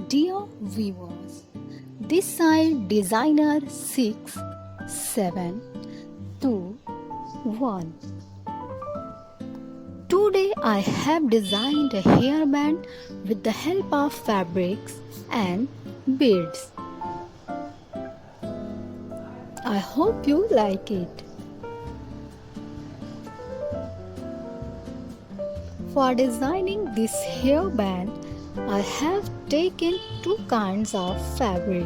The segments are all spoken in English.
Dear viewers, this side designer 6, 7, 2, 1. Today I have designed a hairband with the help of fabrics and beads. I hope you like it. For designing this hairband, I have taken two kinds of fabric.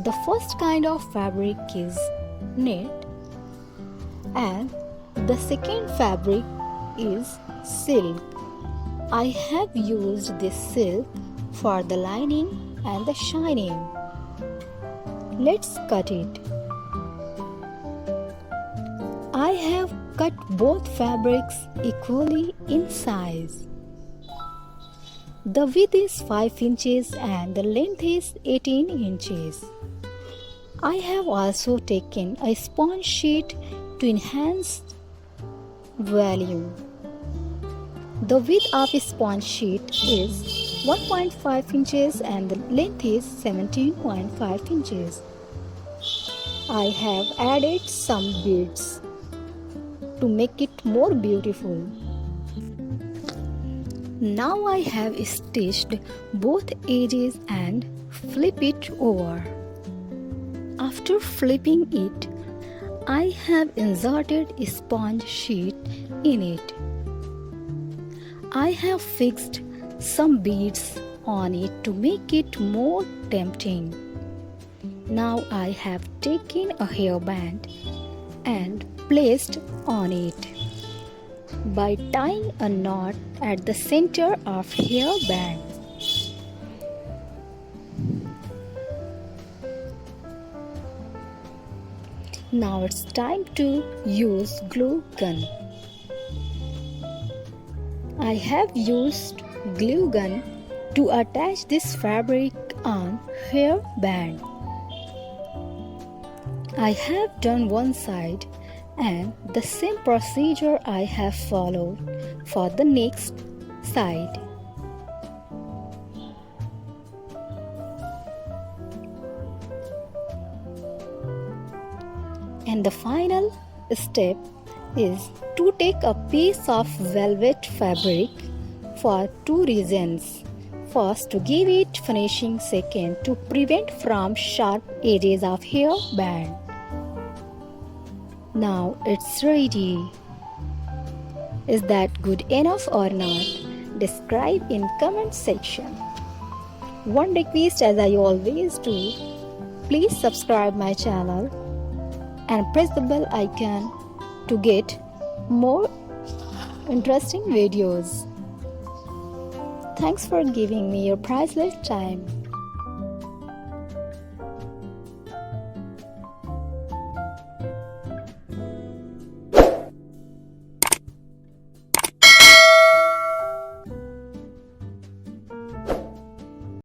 The first kind of fabric is knit and the second fabric is silk. I have used this silk for the lining and the shining. Let's cut it. I have cut both fabrics equally in size. The width is 5 inches and the length is 18 inches. I have also taken a sponge sheet to enhance volume. The width of a sponge sheet is 1.5 inches and the length is 17.5 inches. I have added some beads to make it more beautiful. Now I have stitched both edges and flip it over. After flipping it, I have inserted a sponge sheet in it. I have fixed some beads on it to make it more tempting. Now I have taken a hairband and placed on it by tying a knot at the center of hairband. Now it's time to use glue gun. I have used glue gun to attach this fabric on hairband. I have done one side and the same procedure I have followed for the next side. And the final step is to take a piece of velvet fabric for two reasons. First, to give it finishing. Second, to prevent from sharp edges of hairband. Now it's ready. Is that good enough or not? Describe in comment section. One request, as I always do, please subscribe my channel and press the bell icon to get more interesting videos. Thanks for giving me your priceless time.